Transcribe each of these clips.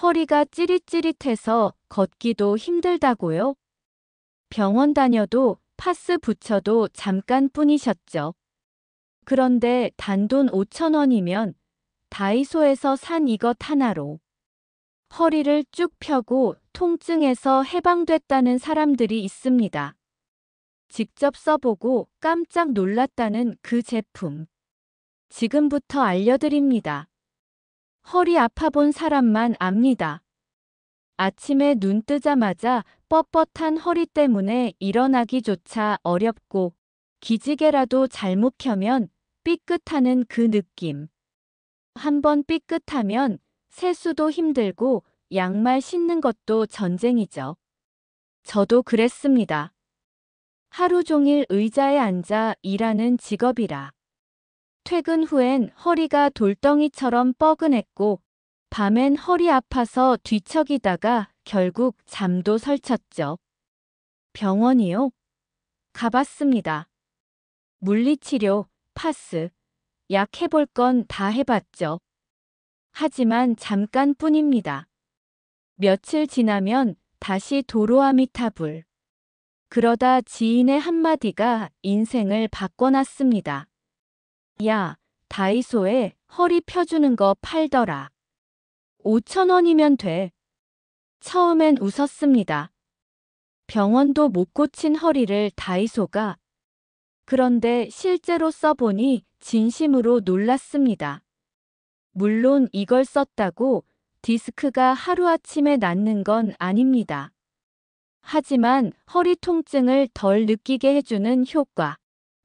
허리가 찌릿찌릿해서 걷기도 힘들다고요? 병원 다녀도 파스 붙여도 잠깐뿐이셨죠. 그런데 단돈 5천 원이면 다이소에서 산 이것 하나로 허리를 쭉 펴고 통증에서 해방됐다는 사람들이 있습니다. 직접 써보고 깜짝 놀랐다는 그 제품. 지금부터 알려드립니다. 허리 아파본 사람만 압니다. 아침에 눈 뜨자마자 뻣뻣한 허리 때문에 일어나기조차 어렵고 기지개라도 잘못 켜면 삐끗하는 그 느낌. 한번 삐끗하면 세수도 힘들고 양말 신는 것도 전쟁이죠. 저도 그랬습니다. 하루 종일 의자에 앉아 일하는 직업이라. 퇴근 후엔 허리가 돌덩이처럼 뻐근했고 밤엔 허리 아파서 뒤척이다가 결국 잠도 설쳤죠. 병원이요? 가봤습니다. 물리치료, 파스, 약 해볼 건 다 해봤죠. 하지만 잠깐뿐입니다. 며칠 지나면 다시 도로아미타불. 그러다 지인의 한마디가 인생을 바꿔놨습니다. 야, 다이소에 허리 펴주는 거 팔더라. 5천 원이면 돼. 처음엔 웃었습니다. 병원도 못 고친 허리를 다이소가. 그런데 실제로 써보니 진심으로 놀랐습니다. 물론 이걸 썼다고 디스크가 하루아침에 낫는 건 아닙니다. 하지만 허리 통증을 덜 느끼게 해주는 효과,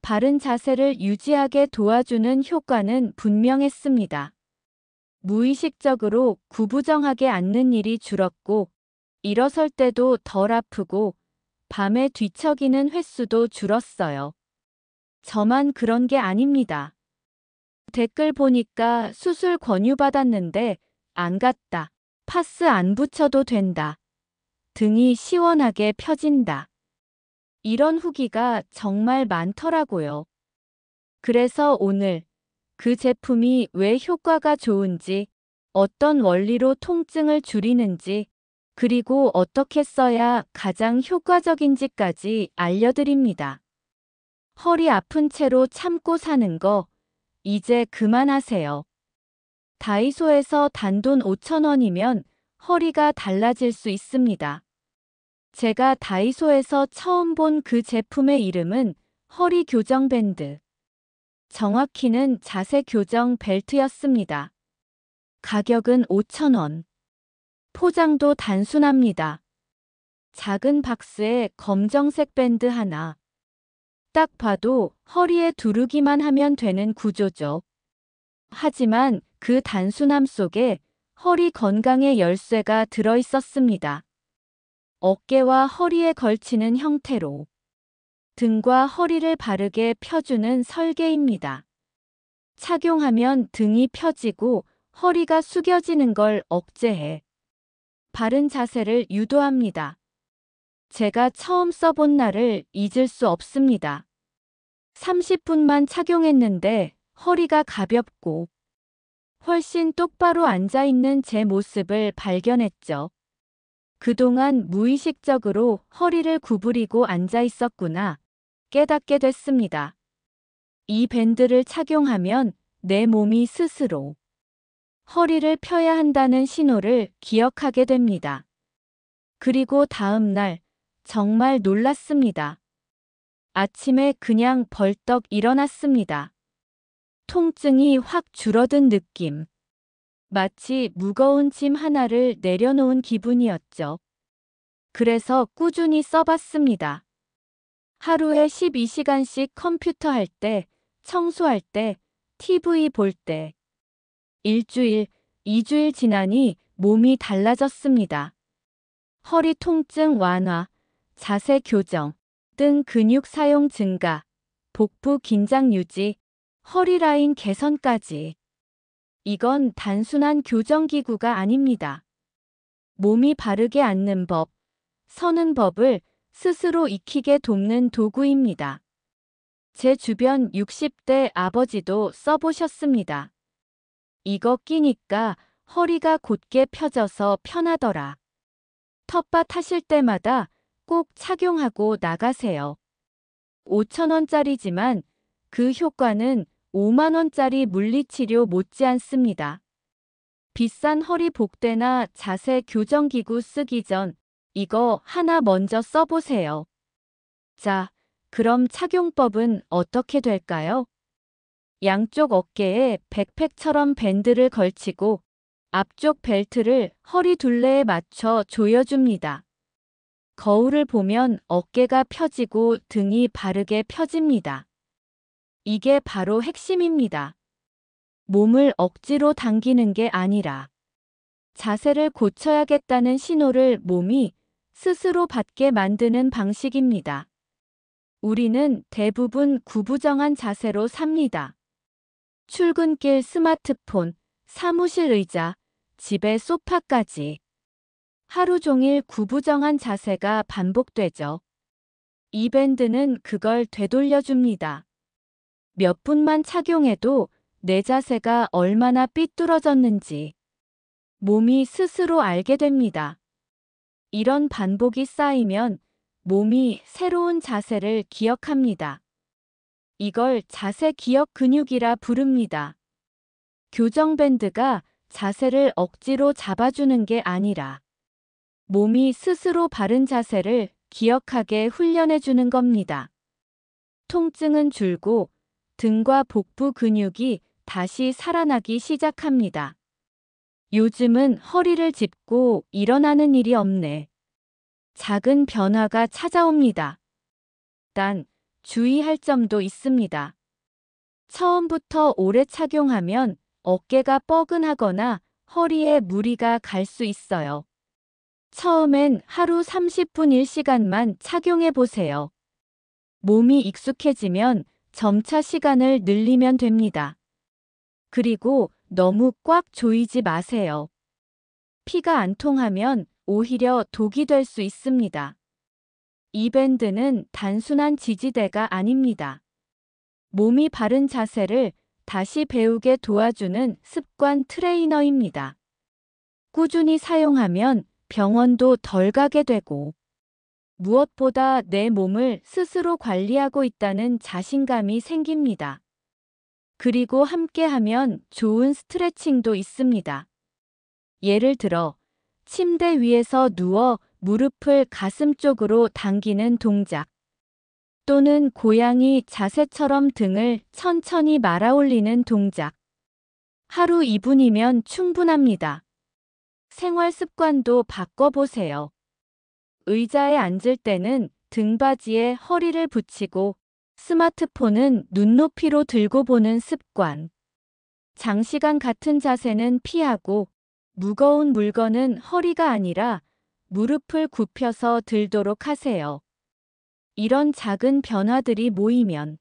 바른 자세를 유지하게 도와주는 효과는 분명했습니다. 무의식적으로 구부정하게 앉는 일이 줄었고, 일어설 때도 덜 아프고, 밤에 뒤척이는 횟수도 줄었어요. 저만 그런 게 아닙니다. 댓글 보니까 수술 권유받았는데 안 갔다. 파스 안 붙여도 된다. 등이 시원하게 펴진다. 이런 후기가 정말 많더라고요. 그래서 오늘 그 제품이 왜 효과가 좋은지, 어떤 원리로 통증을 줄이는지, 그리고 어떻게 써야 가장 효과적인지까지 알려드립니다. 허리 아픈 채로 참고 사는 거, 이제 그만하세요. 다이소에서 단돈 5천 원이면 허리가 달라질 수 있습니다. 제가 다이소에서 처음 본 그 제품의 이름은 허리 교정 밴드. 정확히는 자세 교정 벨트였습니다. 가격은 5천 원. 포장도 단순합니다. 작은 박스에 검정색 밴드 하나. 딱 봐도 허리에 두르기만 하면 되는 구조죠. 하지만 그 단순함 속에 허리 건강의 열쇠가 들어 있었습니다. 어깨와 허리에 걸치는 형태로 등과 허리를 바르게 펴주는 설계입니다. 착용하면 등이 펴지고 허리가 숙여지는 걸 억제해 바른 자세를 유도합니다. 제가 처음 써본 날을 잊을 수 없습니다. 30분만 착용했는데 허리가 가볍고 훨씬 똑바로 앉아있는 제 모습을 발견했죠. 그동안 무의식적으로 허리를 구부리고 앉아 있었구나 깨닫게 됐습니다. 이 밴드를 착용하면 내 몸이 스스로 허리를 펴야 한다는 신호를 기억하게 됩니다. 그리고 다음 날 정말 놀랐습니다. 아침에 그냥 벌떡 일어났습니다. 통증이 확 줄어든 느낌. 마치 무거운 짐 하나를 내려놓은 기분이었죠. 그래서 꾸준히 써봤습니다. 하루에 12시간씩 컴퓨터 할 때, 청소할 때, TV 볼 때. 일주일, 2주일 지나니 몸이 달라졌습니다. 허리 통증 완화, 자세 교정, 등 근육 사용 증가, 복부 긴장 유지, 허리 라인 개선까지. 이건 단순한 교정기구가 아닙니다. 몸이 바르게 앉는 법, 서는 법을 스스로 익히게 돕는 도구입니다. 제 주변 60대 아버지도 써보셨습니다. 이거 끼니까 허리가 곧게 펴져서 편하더라. 텃밭 하실 때마다 꼭 착용하고 나가세요. 5,000원짜리지만 그 효과는 5만 원짜리 물리치료 못지않습니다. 비싼 허리 복대나 자세 교정기구 쓰기 전 이거 하나 먼저 써보세요. 자, 그럼 착용법은 어떻게 될까요? 양쪽 어깨에 백팩처럼 밴드를 걸치고 앞쪽 벨트를 허리 둘레에 맞춰 조여줍니다. 거울을 보면 어깨가 펴지고 등이 바르게 펴집니다. 이게 바로 핵심입니다. 몸을 억지로 당기는 게 아니라 자세를 고쳐야겠다는 신호를 몸이 스스로 받게 만드는 방식입니다. 우리는 대부분 구부정한 자세로 삽니다. 출근길 스마트폰, 사무실 의자, 집의 소파까지 하루 종일 구부정한 자세가 반복되죠. 이 밴드는 그걸 되돌려줍니다. 몇 분만 착용해도 내 자세가 얼마나 삐뚤어졌는지 몸이 스스로 알게 됩니다. 이런 반복이 쌓이면 몸이 새로운 자세를 기억합니다. 이걸 자세 기억 근육이라 부릅니다. 교정 밴드가 자세를 억지로 잡아주는 게 아니라 몸이 스스로 바른 자세를 기억하게 훈련해주는 겁니다. 통증은 줄고 등과 복부 근육이 다시 살아나기 시작합니다. 요즘은 허리를 짚고 일어나는 일이 없네. 작은 변화가 찾아옵니다. 단, 주의할 점도 있습니다. 처음부터 오래 착용하면 어깨가 뻐근하거나 허리에 무리가 갈 수 있어요. 처음엔 하루 30분 1시간만 착용해 보세요. 몸이 익숙해지면 점차 시간을 늘리면 됩니다. 그리고 너무 꽉 조이지 마세요. 피가 안 통하면 오히려 독이 될 수 있습니다. 이 밴드는 단순한 지지대가 아닙니다. 몸이 바른 자세를 다시 배우게 도와주는 습관 트레이너입니다. 꾸준히 사용하면 병원도 덜 가게 되고 무엇보다 내 몸을 스스로 관리하고 있다는 자신감이 생깁니다. 그리고 함께하면 좋은 스트레칭도 있습니다. 예를 들어 침대 위에서 누워 무릎을 가슴 쪽으로 당기는 동작 또는 고양이 자세처럼 등을 천천히 말아 올리는 동작. 하루 2분이면 충분합니다. 생활 습관도 바꿔보세요. 의자에 앉을 때는 등받이에 허리를 붙이고 스마트폰은 눈높이로 들고 보는 습관. 장시간 같은 자세는 피하고 무거운 물건은 허리가 아니라 무릎을 굽혀서 들도록 하세요. 이런 작은 변화들이 모이면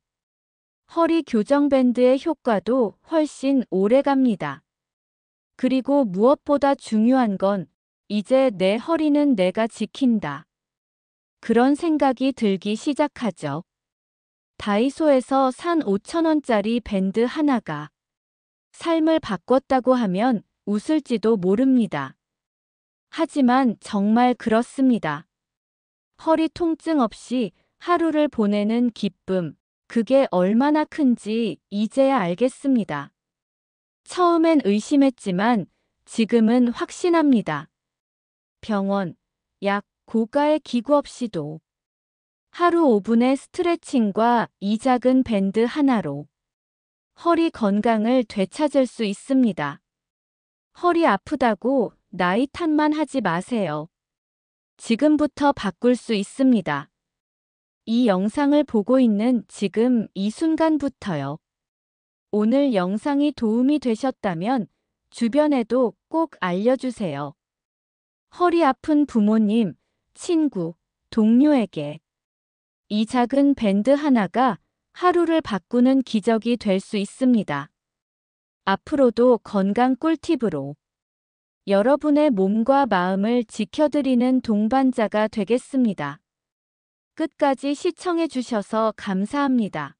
허리 교정 밴드의 효과도 훨씬 오래 갑니다. 그리고 무엇보다 중요한 건 이제 내 허리는 내가 지킨다. 그런 생각이 들기 시작하죠. 다이소에서 산 5,000원짜리 밴드 하나가 삶을 바꿨다고 하면 웃을지도 모릅니다. 하지만 정말 그렇습니다. 허리 통증 없이 하루를 보내는 기쁨, 그게 얼마나 큰지 이제야 알겠습니다. 처음엔 의심했지만 지금은 확신합니다. 병원, 약, 고가의 기구 없이도 하루 5분의 스트레칭과 이 작은 밴드 하나로 허리 건강을 되찾을 수 있습니다. 허리 아프다고 나이 탓만 하지 마세요. 지금부터 바꿀 수 있습니다. 이 영상을 보고 있는 지금 이 순간부터요. 오늘 영상이 도움이 되셨다면 주변에도 꼭 알려주세요. 허리 아픈 부모님, 친구, 동료에게 이 작은 밴드 하나가 하루를 바꾸는 기적이 될 수 있습니다. 앞으로도 건강 꿀팁으로 여러분의 몸과 마음을 지켜드리는 동반자가 되겠습니다. 끝까지 시청해 주셔서 감사합니다.